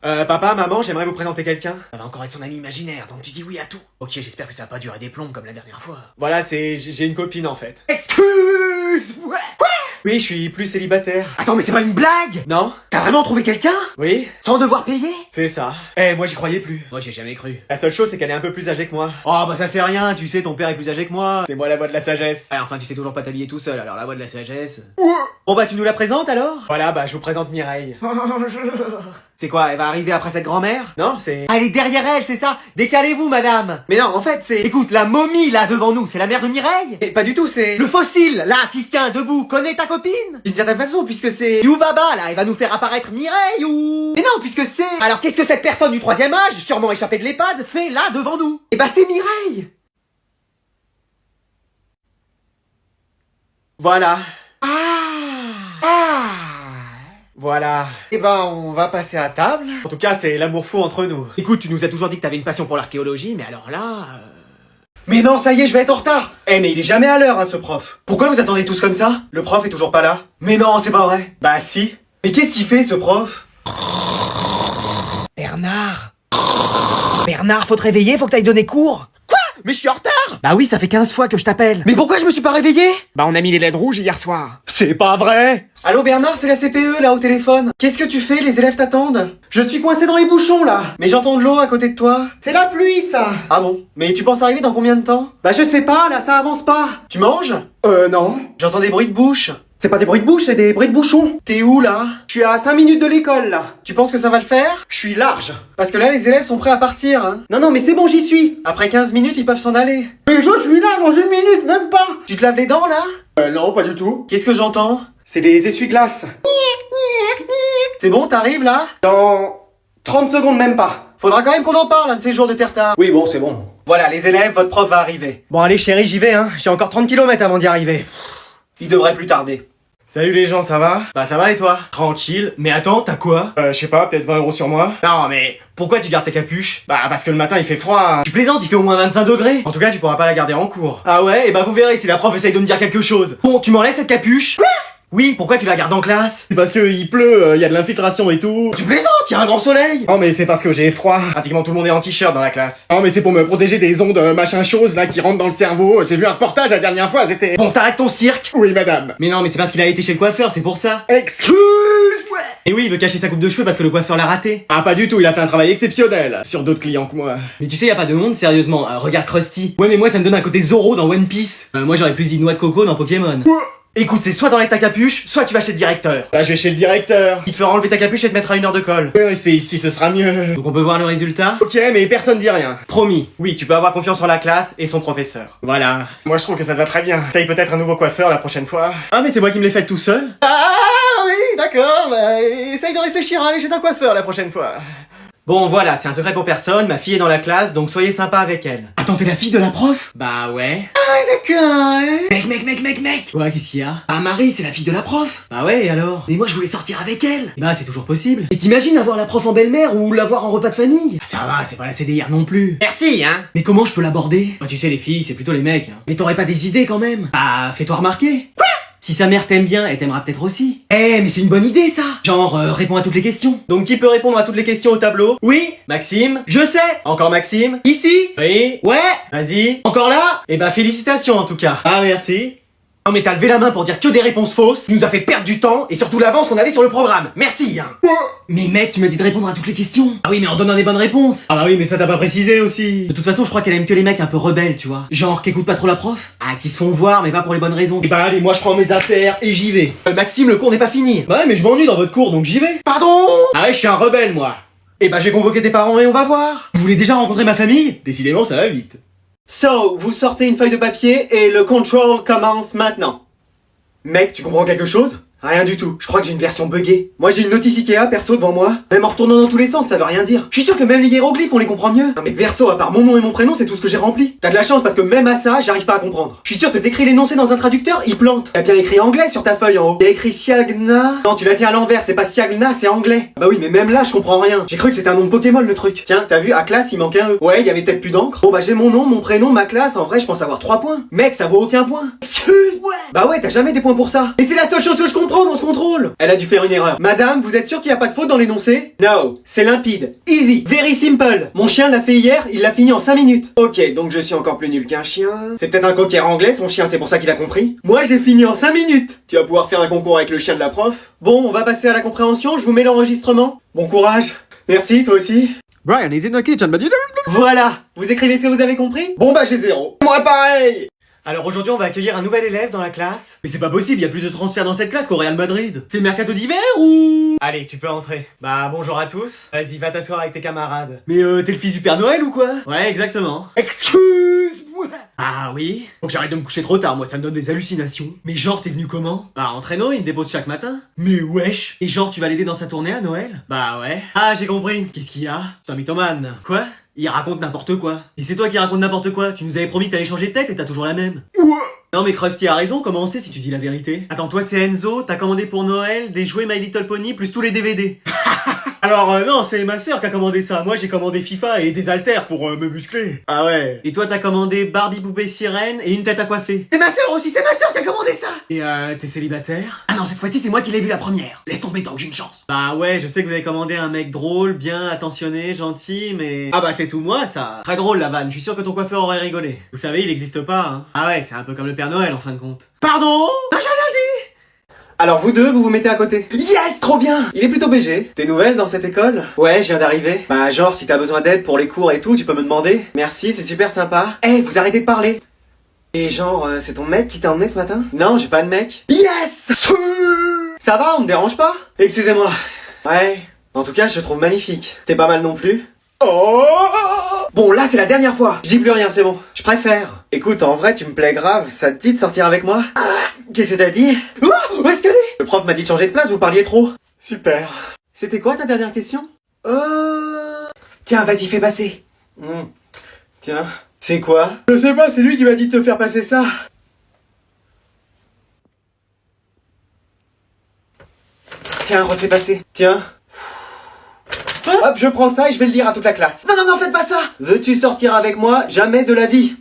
Papa, maman, j'aimerais vous présenter quelqu'un. Ça va encore être son ami imaginaire, donc tu dis oui à tout. Ok, j'espère que ça va pas durer des plombs comme la dernière fois. Voilà, j'ai une copine en fait. Excuse! Ouais. Quoi? Oui, je suis plus célibataire. Attends, mais c'est pas une blague? Non? T'as vraiment trouvé quelqu'un? Oui? Sans devoir payer? C'est ça. Moi j'y croyais plus. Moi j'ai jamais cru. La seule chose, c'est qu'elle est un peu plus âgée que moi. Oh bah ça c'est rien, tu sais, ton père est plus âgé que moi. C'est moi la voix de la sagesse. Ouais, enfin tu sais toujours pas t'habiller tout seul, alors la voix de la sagesse. Bon bah tu nous la présentes alors? Voilà, bah je vous présente Mireille. C'est quoi, elle va arriver après cette grand-mère? Non, c'est... Ah, elle est derrière elle, c'est ça? Décalez-vous, madame! Mais non, en fait c'est... Écoute, la momie là devant nous, c'est la mère de Mireille? Et pas du tout, c'est... Le fossile, là, qui se tient debout, connaît ta copine? D'une certaine façon, puisque c'est... Youbaba, là, elle va nous faire apparaître Mireille ou... Mais non, puisque c'est... Alors qu'est-ce que cette personne du 3e âge, sûrement échappée de l'EHPAD, fait là devant nous? Eh bah c'est Mireille. Voilà. Voilà. Eh ben, on va passer à table. En tout cas, c'est l'amour fou entre nous. Écoute, tu nous as toujours dit que t'avais une passion pour l'archéologie, mais alors là... Mais non, ça y est, je vais être en retard. Mais il est jamais à l'heure, hein, ce prof. Pourquoi vous attendez tous comme ça? Le prof est toujours pas là. Mais non, c'est pas vrai. Bah si. Mais qu'est-ce qu'il fait, ce prof? Bernard, faut te réveiller, faut que t'ailles donner cours. Mais je suis en retard. Bah oui, ça fait 15 fois que je t'appelle. Mais pourquoi je me suis pas réveillé? Bah on a mis les LED rouges hier soir. C'est pas vrai. Allô Bernard, c'est la CPE, là, au téléphone. Qu'est-ce que tu fais? Les élèves t'attendent. Je suis coincé dans les bouchons, là. Mais j'entends de l'eau à côté de toi. C'est la pluie, ça. Ah bon? Mais tu penses arriver dans combien de temps? Bah je sais pas, là, ça avance pas. Tu manges? Non. J'entends des bruits de bouche. C'est pas des bruits de bouche, c'est des bruits de bouchons. T'es où, là? Je suis à 5 minutes de l'école, là. Tu penses que ça va le faire? Je suis large. Parce que là, les élèves sont prêts à partir, hein. Non, mais c'est bon, j'y suis. Après 15 minutes, ils peuvent s'en aller. Mais je suis là dans 1 minute, même pas. Tu te laves les dents, là? Non, pas du tout. Qu'est-ce que j'entends? C'est des essuie-glaces. C'est bon, t'arrives, là? Dans 30 secondes, même pas. Faudra quand même qu'on en parle, un de ces jours de terre-tard. Oui, bon, c'est bon. Voilà, les élèves, votre prof va arriver. Bon, allez, chérie, j'y vais, hein. J'ai encore 30 km avant d'y arriver. Il devrait plus tarder. Salut les gens, ça va? Bah ça va et toi? Tranquille. Mais attends, t'as quoi? Je sais pas, peut-être 20 € sur moi. Non mais, pourquoi tu gardes ta capuche? Bah parce que le matin il fait froid. Tu plaisantes, il fait au moins 25 degrés. En tout cas, tu pourras pas la garder en cours. Ah ouais? Et bah vous verrez si la prof essaye de me dire quelque chose. Bon, tu m'enlèves cette capuche? Quoi? Oui, pourquoi tu la gardes en classe? C'est parce que il pleut, y a de l'infiltration et tout. Tu plaisantes, y a un grand soleil. Non mais c'est parce que j'ai froid. Pratiquement tout le monde est en t-shirt dans la classe. Non mais c'est pour me protéger des ondes machin chose là qui rentrent dans le cerveau. J'ai vu un reportage la dernière fois, c'était... Bon, t'arrêtes ton cirque? Oui madame. Mais non mais c'est parce qu'il a été chez le coiffeur, c'est pour ça. Excuse, ouais. Et oui, il veut cacher sa coupe de cheveux parce que le coiffeur l'a raté. Ah pas du tout, il a fait un travail exceptionnel. Sur d'autres clients que moi. Mais tu sais, y a pas de honte, sérieusement. Regarde Krusty. Ouais mais moi ça me donne un côté Zoro dans One Piece. Moi j'aurais plus dit noix de coco dans Pokémon. Écoute, c'est soit t'enlèves ta capuche, soit tu vas chez le directeur. Bah je vais chez le directeur. Il te fera enlever ta capuche et te mettra 1 heure de colle. Ouais, rester ici, ce sera mieux. Donc on peut voir le résultat? Ok, mais personne dit rien. Promis. Oui, tu peux avoir confiance en la classe et son professeur. Voilà. Moi je trouve que ça te va très bien. Essaye peut-être un nouveau coiffeur la prochaine fois. Ah mais c'est moi qui me l'ai fait tout seul? Ah oui, d'accord, bah essaye de réfléchir à aller chez ta coiffeur la prochaine fois. Bon voilà, c'est un secret pour personne, ma fille est dans la classe, donc soyez sympa avec elle. Attends, t'es la fille de la prof? Bah ouais. Ah d'accord, Mec. Ouais, qu'est-ce qu'il y a? Ah Marie, c'est la fille de la prof. Bah ouais, et alors? Mais moi je voulais sortir avec elle. Bah c'est toujours possible. Et t'imagines avoir la prof en belle-mère ou l'avoir en repas de famille? Ça va, c'est pas la CDR non plus. Merci, hein. Mais comment je peux l'aborder? Bah tu sais, les filles, c'est plutôt les mecs. Hein. Mais t'aurais pas des idées quand même? Bah, fais-toi remarquer. Quoi? Si sa mère t'aime bien, elle t'aimera peut-être aussi. Mais c'est une bonne idée ça. Genre, réponds à toutes les questions. Donc qui peut répondre à toutes les questions au tableau? Oui, Maxime. Je sais. Encore Maxime. Ici. Oui. Ouais. Vas-y. Encore là? Eh bah félicitations en tout cas. Ah merci. Non mais t'as levé la main pour dire que des réponses fausses, tu nous as fait perdre du temps et surtout l'avance qu'on avait sur le programme. Merci hein. Mais mec, tu m'as dit de répondre à toutes les questions. Ah oui, mais en donnant des bonnes réponses. Ah bah oui, mais ça t'as pas précisé aussi. De toute façon, je crois qu'elle aime que les mecs un peu rebelles, tu vois. Genre qui écoutent pas trop la prof. Ah, qui se font voir mais pas pour les bonnes raisons. Et bah allez, moi je prends mes affaires et j'y vais. Maxime, le cours n'est pas fini. Bah ouais, mais je m'ennuie dans votre cours donc j'y vais. Pardon? Ah ouais, je suis un rebelle moi. Et bah j'ai convoqué tes parents et on va voir. Vous voulez déjà rencontrer ma famille? Décidément, ça va vite. So, vous sortez une feuille de papier et le control commence maintenant. Mec, tu comprends quelque chose? Rien du tout, je crois que j'ai une version buggée. Moi j'ai une notice Ikea perso devant moi. Même en retournant dans tous les sens, ça veut rien dire. Je suis sûr que même les hiéroglyphes on les comprend mieux. Non mais perso, à part mon nom et mon prénom, c'est tout ce que j'ai rempli. T'as de la chance parce que même à ça, j'arrive pas à comprendre. Je suis sûr que t'écris l'énoncé dans un traducteur, il plante. T'as bien écrit anglais sur ta feuille en haut. T'as écrit Siagna. Non, tu la tiens à l'envers, c'est pas Siagna, c'est anglais. Bah oui, mais même là, je comprends rien. J'ai cru que c'était un nom de Pokémon le truc. Tiens, t'as vu, à classe, il manque un E. Ouais, il y avait peut-être plus d'encre. Bon bah j'ai mon nom, mon prénom, ma classe, en vrai, je pense avoir 3 points. Mec, ça vaut aucun point. Excuse-moi. Bah ouais, t'as jamais des points pour ça. Et c'est la seule chose que je comprends. reprendre, on se contrôle. Elle a dû faire une erreur. Madame, vous êtes sûre qu'il n'y a pas de faute dans l'énoncé? No, c'est limpide. Easy, very simple. Mon chien l'a fait hier, il l'a fini en 5 minutes. Ok, donc je suis encore plus nul qu'un chien. C'est peut-être un cocker anglais, son chien, c'est pour ça qu'il a compris. Moi, j'ai fini en 5 minutes. Tu vas pouvoir faire un concours avec le chien de la prof. Bon, on va passer à la compréhension, je vous mets l'enregistrement. Bon courage. Merci, toi aussi. Brian, he's in the kitchen, but you don't... Voilà, vous écrivez ce que vous avez compris? Bon bah j'ai 0. Moi pareil. Alors aujourd'hui on va accueillir un nouvel élève dans la classe. Mais c'est pas possible, il y a plus de transferts dans cette classe qu'au Real Madrid. C'est le mercato d'hiver ou... Allez, tu peux entrer. Bah bonjour à tous. Vas-y, va t'asseoir avec tes camarades. Mais t'es le fils du Père Noël ou quoi? Ouais, exactement. Excuse-moi. Ah oui? Faut que j'arrête de me coucher trop tard, moi ça me donne des hallucinations. Mais genre t'es venu comment? Bah en traîneau, il me dépose chaque matin. Mais wesh. Et genre tu vas l'aider dans sa tournée à Noël? Bah ouais. Ah j'ai compris. Qu'est-ce qu'il y a? C'est un mythomane. Quoi? Il raconte n'importe quoi. Et c'est toi qui racontes n'importe quoi. Tu nous avais promis que t'allais changer de tête et t'as toujours la même. Non mais Krusty a raison, comment on sait si tu dis la vérité? Attends, toi c'est Enzo, t'as commandé pour Noël des jouets My Little Pony plus tous les DVD. Alors non, c'est ma sœur qui a commandé ça. Moi j'ai commandé FIFA et des haltères pour me muscler. Ah ouais. Et toi t'as commandé Barbie poupée sirène et une tête à coiffer. C'est ma sœur aussi, c'est ma sœur qui a commandé ça. Et t'es célibataire? Ah non, cette fois-ci c'est moi qui l'ai vu la première. Laisse tomber tant que j'ai une chance. Bah ouais, je sais que vous avez commandé un mec drôle, bien attentionné, gentil, mais... Ah bah c'est tout moi ça. Très drôle la vanne, je suis sûr que ton coiffeur aurait rigolé. Vous savez, il existe pas, hein. Ah ouais, c'est un peu comme le Père Noël en fin de compte. Pardon? Ah, j'ai rien dit. Alors vous deux, vous vous mettez à côté. Yes, trop bien. Il est plutôt BG. T'es nouvelle dans cette école? Ouais, je viens d'arriver. Bah genre, si t'as besoin d'aide pour les cours et tout, tu peux me demander. Merci, c'est super sympa. Eh, vous arrêtez de parler. Et genre, c'est ton mec qui t'a emmené ce matin? Non, j'ai pas de mec. Yes. Ça va, on me dérange pas? Excusez-moi. Ouais, en tout cas, je te trouve magnifique. T'es pas mal non plus. Oh! Bon, là, c'est la dernière fois. Je dis plus rien, c'est bon. Je préfère. Écoute, en vrai, tu me plais grave. Ça te dit de sortir avec moi? Qu'est-ce que t'as dit? Oh, où est-ce qu'elle est? Le prof m'a dit de changer de place, vous parliez trop. Super. C'était quoi ta dernière question? Tiens, vas-y, fais passer. Tiens. C'est quoi? Je sais pas, c'est lui qui m'a dit de te faire passer ça. Tiens, refais passer. Tiens. Hop, je prends ça et je vais le lire à toute la classe. Non, non, non, faites pas ça. Veux-tu sortir avec moi? Jamais de la vie.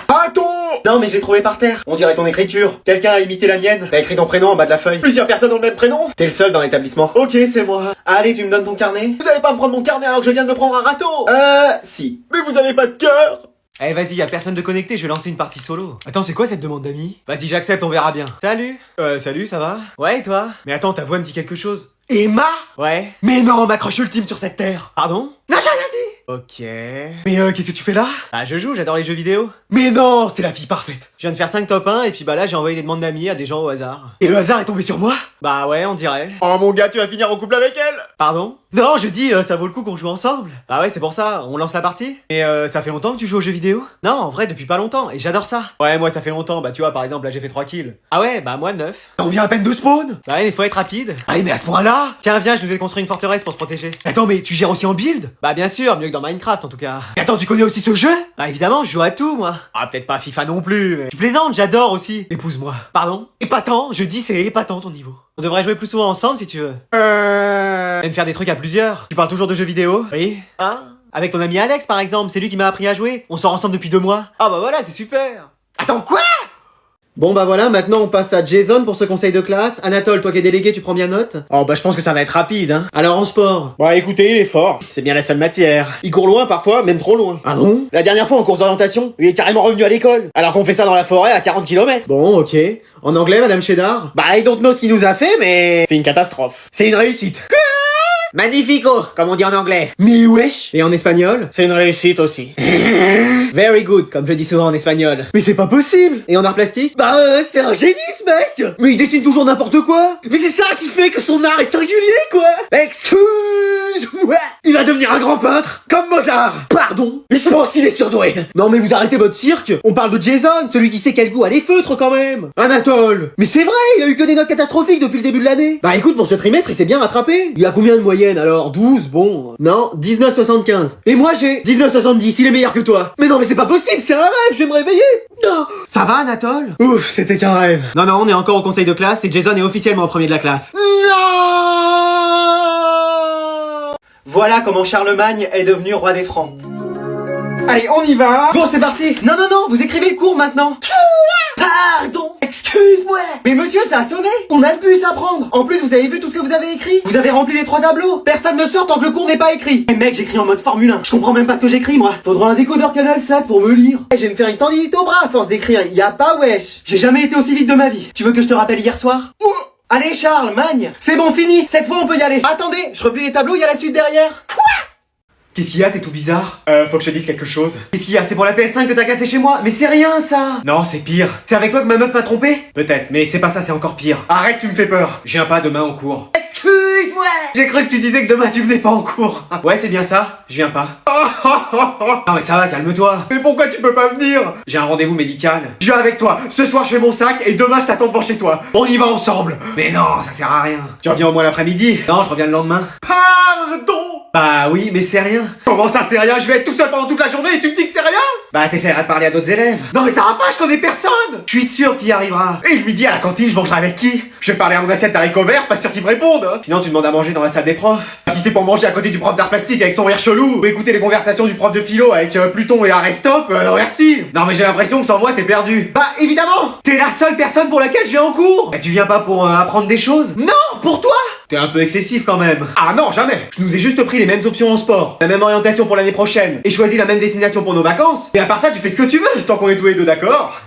Attends. Non, mais je l'ai trouvé par terre. On dirait ton écriture. Quelqu'un a imité la mienne. T'as écrit ton prénom en bas de la feuille. Plusieurs personnes ont le même prénom. T'es le seul dans l'établissement. Ok, c'est moi. Allez, tu me donnes ton carnet. Vous allez pas me prendre mon carnet alors que je viens de me prendre un râteau. Si. Mais vous avez pas de cœur. Eh vas-y, y'a personne de connecté, je vais lancer une partie solo. Attends, c'est quoi cette demande d'amis? Vas-y, j'accepte, on verra bien. Salut. Salut, ça va? Ouais, et toi? Mais attends, ta voix me dit quelque chose. Emma? Ouais. Mais non, ma crush ultime sur cette terre. Pardon? Non, j'ai rien dit. Ok. Mais qu'est-ce que tu fais là? Bah je joue, j'adore les jeux vidéo. Mais non, c'est la fille parfaite. Je viens de faire 5 top 1 et puis bah là j'ai envoyé des demandes d'amis à des gens au hasard. Et le hasard est tombé sur moi? Bah ouais, on dirait. Oh mon gars, tu vas finir en couple avec elle? Pardon? Non, je dis ça vaut le coup qu'on joue ensemble. Bah ouais, c'est pour ça, on lance la partie. Et ça fait longtemps que tu joues aux jeux vidéo? Non, en vrai depuis pas longtemps et j'adore ça. Ouais, moi ça fait longtemps, bah tu vois par exemple là j'ai fait 3 kills. Ah ouais, bah moi 9. On vient à peine de spawn. Bah ouais, il faut être rapide. Ah mais à ce point-là? Tiens, viens, je nous ai construit une forteresse pour se protéger. Attends, mais tu gères aussi en build? Bah bien sûr, mieux que dans Minecraft en tout cas. Et attends, tu connais aussi ce jeu? Bah évidemment, je joue à tout moi. Ah peut-être pas FIFA non plus, mais... Tu plaisantes, j'adore aussi. Épouse-moi. Pardon? Épatant, je dis c'est épatant ton niveau. On devrait jouer plus souvent ensemble si tu veux. Même faire des trucs à plusieurs. Tu parles toujours de jeux vidéo? Oui. Hein? Avec ton ami Alex par exemple, c'est lui qui m'a appris à jouer. On sort ensemble depuis 2 mois. Ah bah voilà, c'est super. Attends, quoi? Bon bah voilà, maintenant on passe à Jason pour ce conseil de classe. Anatole, toi qui es délégué, tu prends bien note? Oh bah je pense que ça va être rapide, hein. Alors en sport? Bah écoutez, il est fort. C'est bien la seule matière. Il court loin parfois, même trop loin. Ah bon? La dernière fois en course d'orientation, il est carrément revenu à l'école. Alors qu'on fait ça dans la forêt à 40 km. Bon, ok. En anglais, Madame Cheddar? Bah I don't know ce qu'il nous a fait, mais... c'est une catastrophe. C'est une réussite. Magnifico, comme on dit en anglais. Mais wesh. Et en espagnol? C'est une réussite aussi. Very good, comme je dis souvent en espagnol. Mais c'est pas possible. Et en art plastique? Bah c'est un génie ce mec. Mais il dessine toujours n'importe quoi. Mais c'est ça qui fait que son art est singulier quoi. Excuse-moi. Il va devenir un grand peintre, comme Mozart. Pardon, mais je pense qu'il est surdoué. Non mais vous arrêtez votre cirque. On parle de Jason, celui qui sait quel goût a les feutres quand même. Anatole. Mais c'est vrai, il a eu que des notes catastrophiques depuis le début de l'année. Bah écoute, pour ce trimestre, il s'est bien rattrapé. Il a combien de moyenne alors? 12, bon. Non, 19,75. Et moi j'ai 19,70, il est meilleur que toi. Mais non mais c'est pas possible, c'est un rêve, je vais me réveiller. Non. Ça va Anatole? Ouf, c'était qu'un rêve. Non, on est encore au conseil de classe et Jason est officiellement premier de la classe. Non. Voilà comment Charlemagne est devenu roi des Francs. Allez, on y va. Bon, c'est parti. Non, vous écrivez le cours maintenant. Pardon. Excuse. Excuse-moi. Mais monsieur, ça a sonné. On a le bus à prendre. En plus, vous avez vu tout ce que vous avez écrit? Vous avez rempli les 3 tableaux. Personne ne sort tant que le cours n'est pas écrit. Eh mec, j'écris en mode Formule 1. Je comprends même pas ce que j'écris, moi. Faudra un décodeur Canal 7 pour me lire. Eh, je vais me faire une tendinite au bras à force d'écrire. Y a pas wesh. J'ai jamais été aussi vite de ma vie. Tu veux que je te rappelle hier soir? Allez Charles, magne. C'est bon, fini. Cette fois, on peut y aller. Attendez, je replie les tableaux, y a la suite derrière. Qu'est-ce qu'il y a? T'es tout bizarre. Faut que je te dise quelque chose. Qu'est-ce qu'il y a? C'est pour la PS5 que t'as cassé chez moi? Mais c'est rien, ça. Non, c'est pire. C'est avec toi que ma meuf m'a trompé? Peut-être, mais c'est pas ça, c'est encore pire. Arrête, tu me fais peur. Je viens pas demain en cours. Excuse-moi. J'ai cru que tu disais que demain tu venais pas en cours. Ouais, c'est bien ça. Je viens pas. Non mais ça va, calme-toi. Mais pourquoi tu peux pas venir? J'ai un rendez-vous médical. Je viens avec toi. Ce soir, je fais mon sac et demain, je t'attends devant chez toi. On y va ensemble. Mais non, ça sert à rien. Tu reviens au moins l'après-midi? Non, je reviens le lendemain. Pardon. Bah oui, mais c'est rien. Comment ça c'est rien? Je vais être tout seul pendant toute la journée et tu me dis que c'est rien? Bah t'essaieras de parler à d'autres élèves. Non mais ça va pas, je connais personne. Je suis sûr que t'y arriveras. Et le midi à la cantine, je mangerai avec qui? Je vais parler à mon assiette d'haricots verts, pas sûr qu'ils me répondent. Sinon tu demandes à manger dans la salle des profs. Si c'est pour manger à côté du prof d'art plastique avec son rire chelou, ou écouter les conversations du prof de philo avec Pluton et Aristote, non merci. Non mais j'ai l'impression que sans moi t'es perdu. Bah évidemment, t'es la seule personne pour laquelle je viens en cours. Bah tu viens pas pour apprendre des choses? Non, pour toi. T'es un peu excessif quand même. Ah non, jamais. Je nous ai juste pris les mêmes options en sport, la même orientation pour l'année prochaine, et choisi la même destination pour nos vacances. Et à part ça, tu fais ce que tu veux, tant qu'on est tous les deux d'accord.